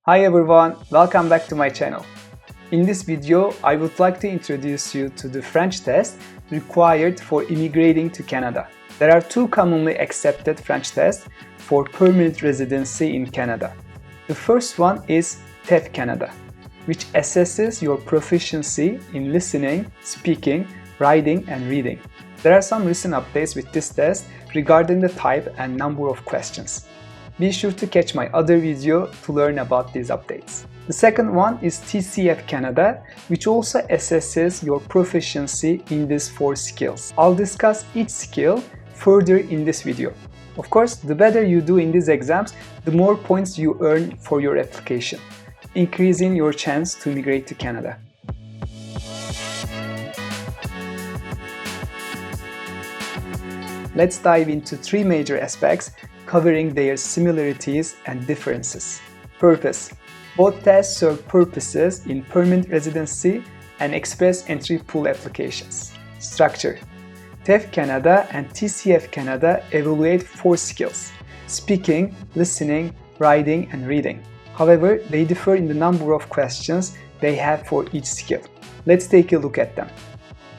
Hi everyone, welcome back to my channel. In this video, I would like to introduce you to the French test required for immigrating to Canada. There are two commonly accepted French tests for permanent residency in Canada. The first one is TEF Canada, which assesses your proficiency in listening, speaking, writing, and reading. There are some recent updates with this test regarding the type and number of questions. Be sure to catch my other video to learn about these updates. The second one is TCF Canada, which also assesses your proficiency in these 4 skills. I'll discuss each skill further in this video. Of course, the better you do in these exams, the more points you earn for your application, increasing your chance to immigrate to Canada. Let's dive into 3 major aspects covering their similarities and differences. Purpose. Both tests serve purposes in permanent residency and express entry pool applications. Structure. TEF Canada and TCF Canada evaluate 4 skills: speaking, listening, writing, and reading. However, they differ in the number of questions they have for each skill. Let's take a look at them.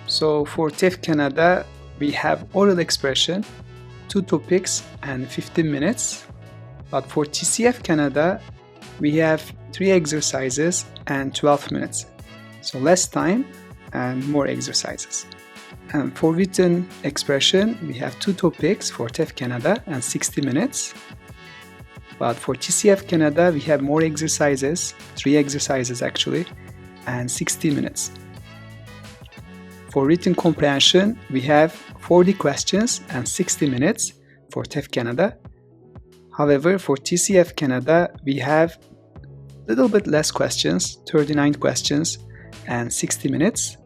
So for TEF Canada, we have oral expression, 2 topics and 15 minutes. But for TCF Canada, we have 3 exercises and 12 minutes. So less time and more exercises. And for written expression, we have 2 topics for TEF Canada and 60 minutes. But for TCF Canada, we have more exercises, 3 exercises actually, and 60 minutes. For written comprehension, we have 40 questions and 60 minutes for TEF Canada. However, for TCF Canada, we have a little bit less questions, 39 questions and 60 minutes.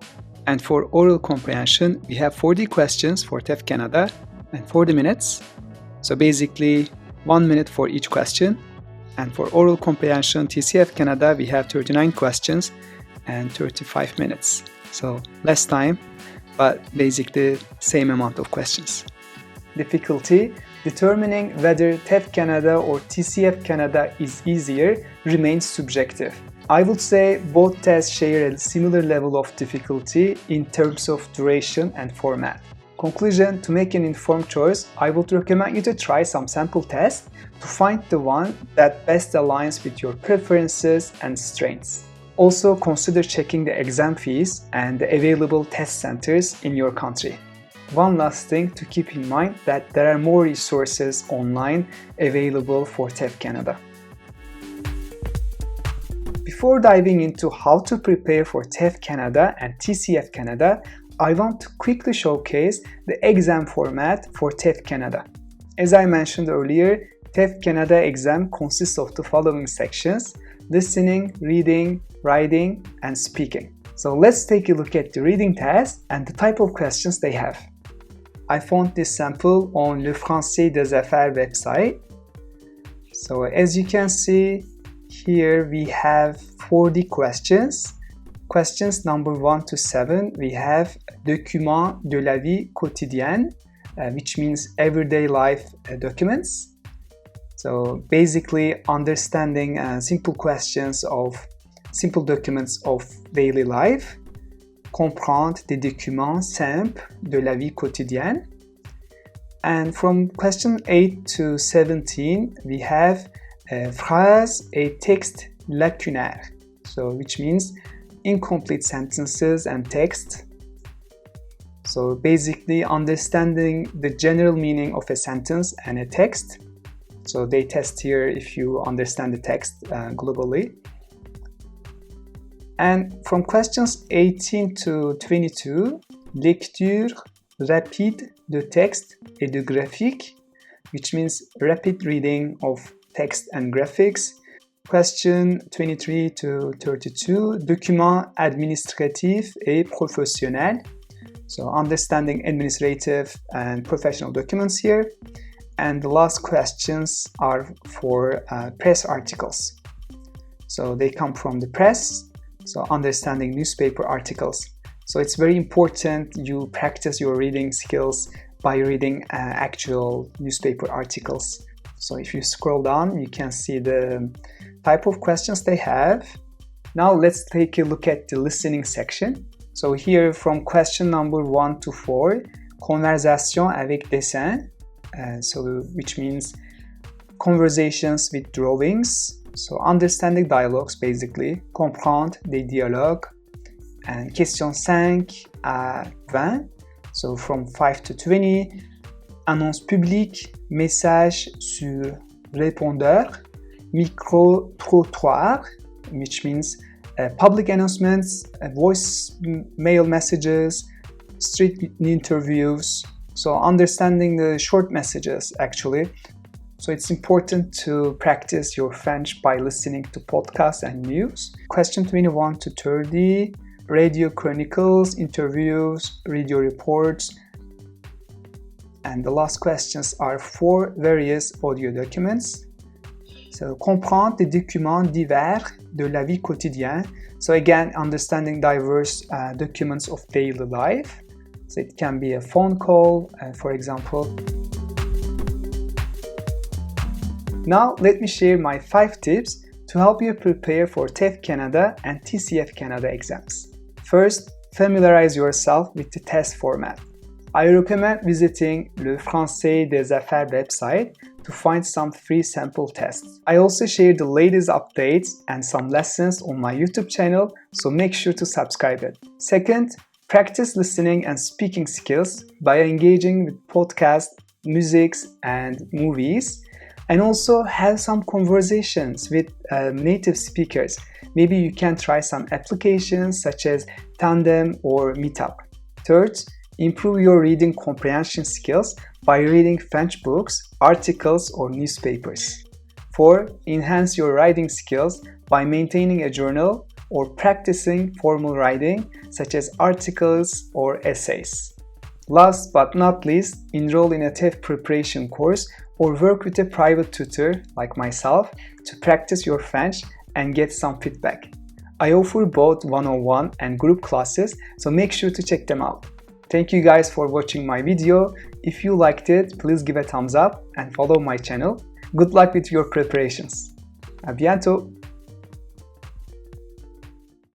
And for oral comprehension, we have 40 questions for TEF Canada and 40 minutes. So basically 1 minute for each question. And for oral comprehension, TCF Canada, we have 39 questions and 35 minutes. So less time, but basically same amount of questions. Difficulty. Determining whether TEF Canada or TCF Canada is easier remains subjective. I would say both tests share a similar level of difficulty in terms of duration and format. Conclusion: to make an informed choice, I would recommend you to try some sample tests to find the one that best aligns with your preferences and strengths. Also consider checking the exam fees and the available test centers in your country. One last thing to keep in mind that there are more resources online available for TEF Canada. Before diving into how to prepare for TEF Canada and TCF Canada, I want to quickly showcase the exam format for TEF Canada. As I mentioned earlier, TEF Canada exam consists of the following sections: listening, reading, writing, and speaking. So let's take a look at the reading test and the type of questions they have. I found this sample on Le Français des Affaires website. So as you can see, here we have 40 questions. Questions number 1 to 7, we have documents de la vie quotidienne, which means everyday life documents. So basically understanding simple documents of daily life. Comprendre des documents simples de la vie quotidienne. And from question 8 to 17, we have phrases et textes lacunaires, so which means incomplete sentences and text. So basically understanding the general meaning of a sentence and a text. So they test here if you understand the text globally. And from questions 18 to 22, lecture rapide de texte et de graphique, which means rapid reading of text and graphics. Question 23 to 32, documents administratifs et professionnels, so understanding administrative and professional documents here. And the last questions are for press articles. So they come from the press. So understanding newspaper articles. So it's very important you practice your reading skills by reading actual newspaper articles. So if you scroll down, you can see the type of questions they have. Now let's take a look at the listening section. So here from question number 1 to 4, conversation avec dessin, which means conversations with drawings. So understanding dialogues basically, comprendre des dialogues, and question 5 à 20, so from 5 to 20, annonce publique, message sur répondeur, micro-trottoir, which means public announcements, voice mail messages, street interviews. So understanding the short messages actually. So it's important to practice your French by listening to podcasts and news. Question 21 to 30, radio chronicles, interviews, radio reports. And the last questions are 4 various audio documents. So, comprendre des documents divers de la vie quotidienne. So again, understanding diverse documents of daily life. So it can be a phone call, for example. Now, let me share my 5 tips to help you prepare for TEF Canada and TCF Canada exams. First, familiarize yourself with the test format. I recommend visiting Le Français des Affaires website to find some free sample tests. I also share the latest updates and some lessons on my YouTube channel, so make sure to subscribe it. Second, practice listening and speaking skills by engaging with podcasts, musics, and movies. And also have some conversations with native speakers. Maybe you can try some applications such as Tandem or Meetup. Third, improve your reading comprehension skills by reading French books, articles, or newspapers. 4. Enhance your writing skills by maintaining a journal or practicing formal writing such as articles or essays. Last but not least, enroll in a TEF preparation course or work with a private tutor like myself to practice your French and get some feedback. I offer both one-on-one and group classes, so make sure to check them out. Thank you guys for watching my video. If you liked it, please give a thumbs up and follow my channel. Good luck with your preparations. À bientôt!